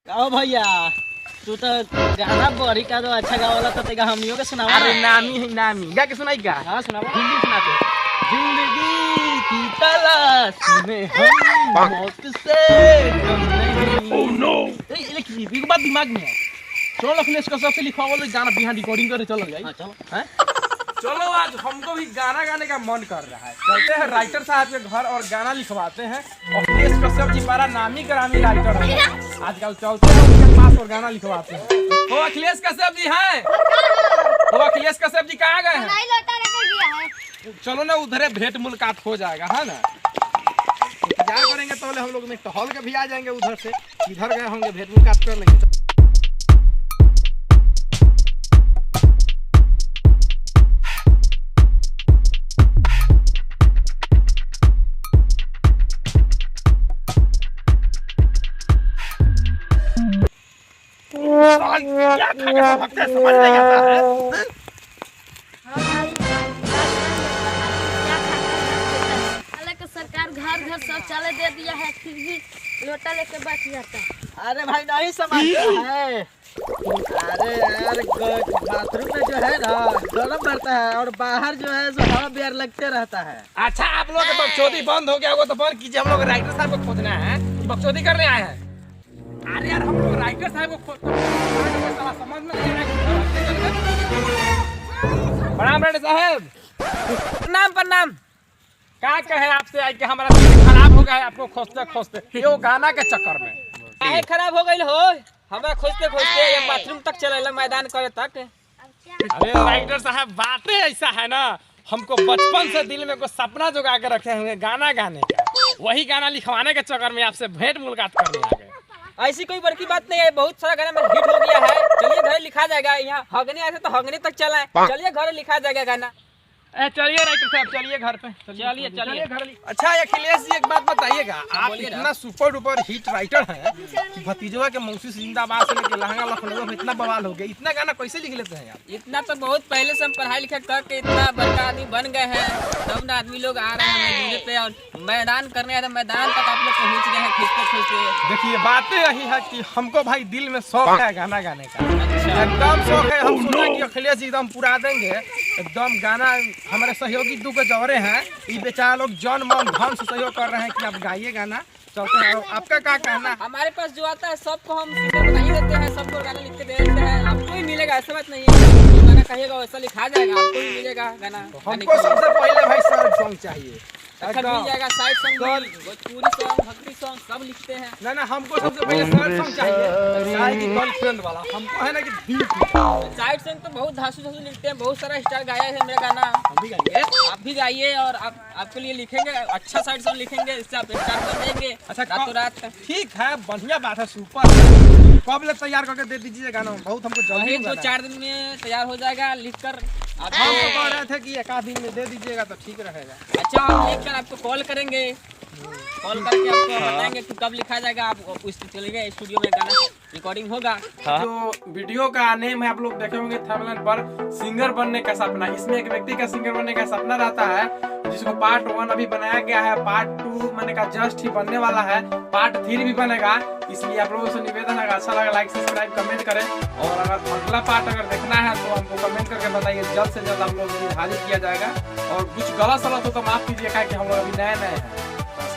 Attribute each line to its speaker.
Speaker 1: आओ भैया, तू तो गाना बड़ी का तो अच्छा गावला तो तेगा हमनियो के सुनावा।
Speaker 2: अरे नामी है नामी, गा के सुनाई का?
Speaker 1: हां सुनावा।
Speaker 2: हिंदी सुनाते।
Speaker 1: जिंदगी की तलाश में हम मौत से नहीं।
Speaker 2: Oh no. ए लिखी एक बात दिमाग में है। चलो अखिलेश का सबसे लिखवा वाला गाना बिहार रिकॉर्डिंग करे चल जाए।
Speaker 1: हां चलो।
Speaker 2: हैं? चलो आज हमको भी गाना गाने का मन कर रहा है। चलते हैं राइटर साहब के घर और गाना लिखवाते हैं। अखिलेश कश्यप जी बड़ा नामी ग्रामी राइटर है। आजकल चलते हैं उनके पास और गाना लिखवाते हैं। वो अखिलेश कश्यप जी हैं? वो अखिलेश कश्यप जी कहाँ गए हैं? चलो ना उधर भेंट मुलाकात हो जाएगा है ना। इंतजार करेंगे तो हम लोग में टहल के भी आ जाएंगे उधर से। इधर गए होंगे भेंट मुलाकात कर लेंगे। क्या खा भगते समझ नहीं आता है।
Speaker 3: सरकार घर घर शौचालय दे दिया है, फिर भी लोटा लेके बैठ जाता है।
Speaker 1: अरे भाई नहीं समझता है। अरे यार बाथरूम में जो है ना गरम पड़ता है और बाहर जो है सो हवा बिहार लगते रहता है।
Speaker 2: अच्छा आप लोग का बकचोदी बंद हो गया वो तो बंद कीजिए। हम लोग राइटर साहब को खोजना है कि बकचोदी करने आए हैं। अरे यार हम लोग राइटर साहब को समझ में नहीं आ रहा। प्रणाम राइटर साहब। प्रणाम प्रणाम। क्या कहे आपसे आई कि हमारा दिल खराब हो गया है आपको खोजते खोजते ये गाना के चक्कर में।
Speaker 1: काहे खराब हो गइल हो? हमरा खोजते खोजते ये बाथरूम तक चलेला मैदान करे तक।
Speaker 2: अरे राइटर साहब बातें ऐसा है ना, हमको बचपन से दिल में कोई सपना जुगा के रखे हुए गाना गाने का, वही गाना लिखवाने के चक्कर में आपसे भेंट मुलाकात करने आ गए।
Speaker 1: ऐसी कोई बड़ी बात नहीं है, बहुत सारा गाना में हिट हो गया है। चलिए घर लिखा जाएगा। यहाँ हगनी ऐसे तो हगनी तक चला है। चलिए घर लिखा जाएगा गाना।
Speaker 2: चलिए राइटर साहब चलिए घर पे।
Speaker 1: चलिए चलिए
Speaker 2: घर। अच्छा अखिलेश जी एक बात बताइएगा, आप इतना सुपर डुपर हिट राइटर हैं कि भतीजवा के मौसी से जिंदाबाद से लेके लहंगा लखनऊ में इतना बवाल हो गया, इतना गाना कैसे लिख लेते हैं आप?
Speaker 1: इतना तो बहुत पहले से हम पढ़ाई लिखाई करके इतना बड़का आदमी बन गए हैं। तब ना आदमी लोग आ रहे हैं मेले पे और मैदान करने आए, मैदान तक आप लोग पहुँच गए हैं खींचते खींचते।
Speaker 2: देखिए बातें यही है कि हमको भाई दिल में शौक है गाना गाने का, एकदम शौक है। हम सुना कि अखिलेश जी एकदम पुरा देंगे एकदम गाना। हमारे सहयोगी दू के जौरे हैं, ये बेचारा लोग जन मन धन से सहयोग कर रहे हैं कि आप गाइए गाना। चलते हैं। आपका क्या कहना?
Speaker 1: हमारे पास जो आता है सबको हम सिंगर बना ही देते हैं, सबको गाना लिख के दे देते हैं। आपको ही मिलेगा, ऐसा बात नहीं है। जो गाना कहिएगा वैसा लिखा जाएगा, आपको भी मिलेगा गाना।
Speaker 2: हमको सबसे पहले भाई सैड सॉन्ग चाहिए।
Speaker 1: मिल जाएगा साइड सॉन्ग, भोजपुरी सॉन्ग, भक्ति सॉन्ग सब लिखते हैं।
Speaker 2: ना ना हमको सबसे पहले सैड सॉन्ग चाहिए, गर्लफ्रेंड वाला। हमको है ना कि दिल
Speaker 1: साइड सॉन्ग तो बहुत धांसू धांसू लिखते हैं, बहुत सारा स्टार गाया है मेरा गाना।
Speaker 2: हम भी गाएंगे।
Speaker 1: आप भी गाइए और आपके लिए लिखेंगे, अच्छा साइड सॉन्ग लिखेंगे, इससे आप स्टार बन जाएंगे।
Speaker 2: अच्छा
Speaker 1: रातों रात।
Speaker 2: ठीक है, बढ़िया बात है, सुपर। कब ले तैयार करके दे दीजिए गाना? बहुत हमको जल्दी
Speaker 1: 2-4 दिन में तैयार हो जाएगा लिखकर।
Speaker 2: हम तो कह रहे थे कि एक आध दिन में दे दीजिएगा तो ठीक रहेगा।
Speaker 1: अच्छा हम लिखकर आपको कॉल करेंगे, कॉल करके आपको बताएंगे कि कब लिखा जाएगा। आप उस चलेंगे स्टूडियो में गाना रिकॉर्डिंग होगा।
Speaker 2: जो वीडियो का नेम है आप लोग देखे होंगे थंबनेल पर, सिंगर बनने का सपना। इसमें एक व्यक्ति का सिंगर बनने का सपना रहता है, जिसको पार्ट 1 अभी बनाया गया है, पार्ट 2 मैंने कहा जस्ट ही बनने वाला है, पार्ट 3 भी बनेगा। इसलिए आप लोगों से निवेदन है, अच्छा लगा लाइक सब्सक्राइब कमेंट करें, और अगर अगला पार्ट अगर देखना है तो हमको कमेंट करके बताइए। जल्द से जल्द हम लोग निर्धारित किया जाएगा। और कुछ गलत सलत हो तो माफ कीजिएगा कि हम लोग अभी नए हैं।